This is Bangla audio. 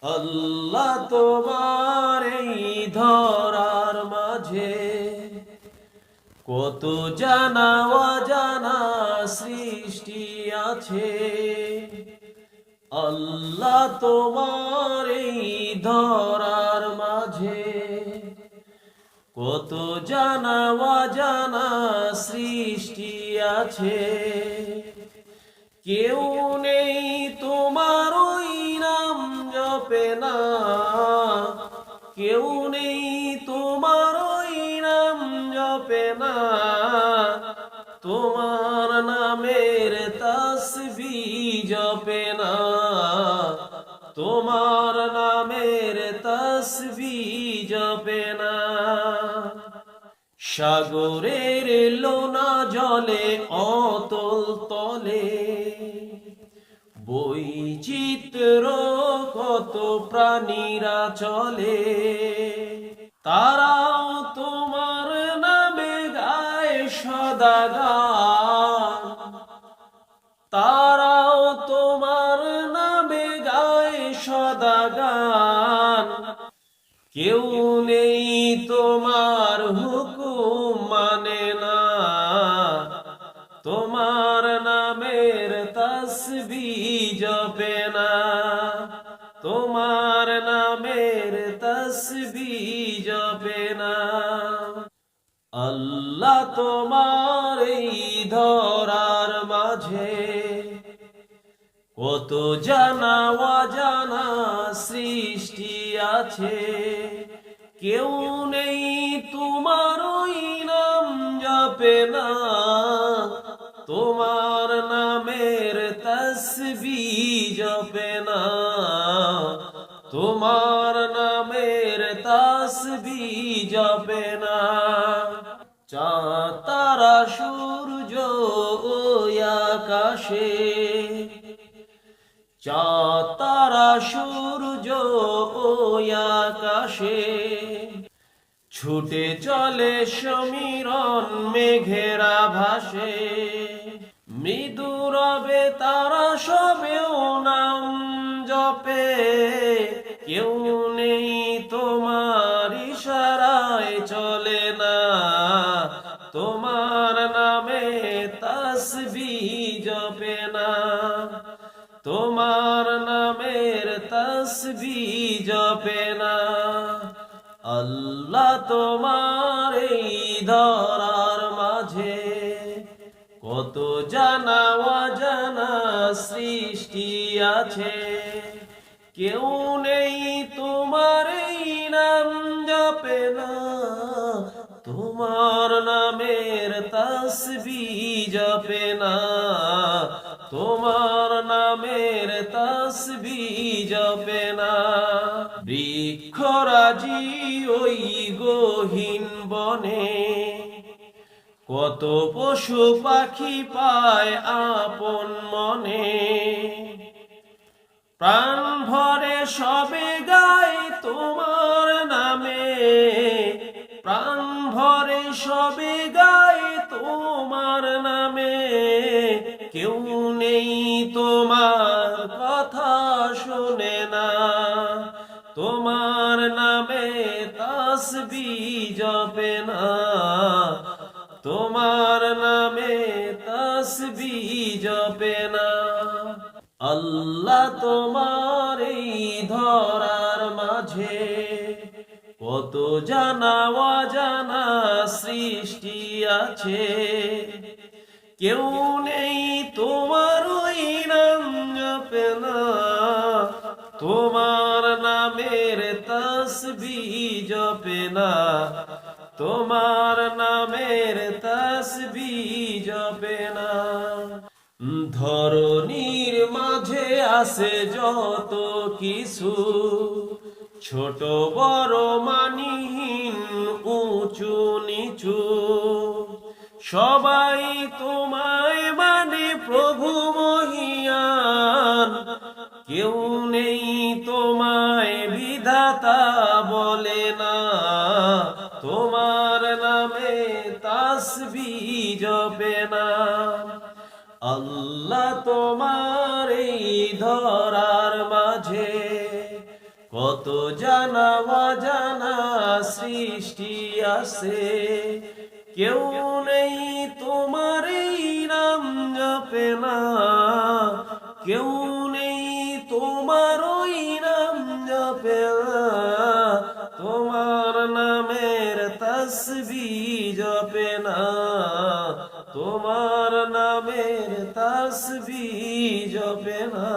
আল্লাহ তোমার এই ধরার মাঝে কত জানা অজানা সৃষ্টি আছে। আল্লাহ তোমার এই ধরার মাঝে কত জানা অজানা সৃষ্টি আছে। কেউ নেই তোমার ওই নাম জপে না, কেউ নেই তোমার ওই নাম জপে না। তোমার নামের তাসবিহ জপে না, তোমার নামের তাসবিহ জপে না। সাগরের লোনা জলে অতল তলে বৈচিত্র কত প্রাণীরা চলে। তারাও তোমার নামে গায় সদা গান, তারাও তোমার নামে গায় সদা গান। কেউ নেই তোমার হুকুম মানে না, তোমার নামের তাসবিহ জপে না, তোমার নামের তাসবিহ জপে না। আল্লাহ তোমার এই ধরার মাঝে কত জানা অজানা সৃষ্টি আছে। কেউ নেই তোমার ওই নাম জপে না, তোমার নামের তাসবিহ জপে না, তোমার নামের তাসবিহ জপে না। চাঁদ তারা সূর্য ওই আকাশে, চাঁদ তারা সূর্য ওই আকাশে ছুটে চলে সমীরণ মেঘেরা ভাসে। মৃদু রবে তারা সবেও নাম জপে, কেউ নেই তোমার ইশারায় চলে না, তোমার নামে তাসবিহ জপে না, তোমার নামের তাসবিহ জপে না। আল্লাহ তোমার এই ধরার মাঝে কত জানা অজানা সৃষ্টি আছে। কেউ নেই তোমার এই নাম জপে না, তোমার নামের তাসবিহ জপে না, তোমার নামের তাসবিহ জপে না। বৃক্ষরাজি ওই গহীন বনে কত পশু পাখি পায় আপন মনে। প্রাণ ভরে সবে গায় তোমার নামে, প্রাণ ভরে সবে গায় তোমার নামে। কেউ নেই তোমার কথা শোনে না, তোমার নামে তাসবিহ জপে না, তোমার নামে তাসবিহ জপে না। আল্লাহ তোমার এই ধরার মাঝে কত জানা অজানা সৃষ্টি আছে। কেউ নেই তোমার ওই নাম জপে না, তোমার নামের তাসবিহ জপে না, তোমার নামের তাসবিহ জপে না। ধরনীর মাঝে আছে যত কিছু, ছোট বড় মানহীন উঁচু নিচু, সবাই তোমায় মানে প্রভু মহিয়ান। কেউ নেই তোমায় বিধাতা বলে না, তোমার নামে তাসবিহ জপে না। আল্লাহ তোমার এই ধরার মাঝে কত জানা অজানা সৃষ্টি আছে, কেউ নেই তোমার এই নাম জপে না, কেউ নেই তোমার ওই নাম জপে না, তোমার নামের তসবিহ জপে না, তোমার নামের তসবিহ জপে না।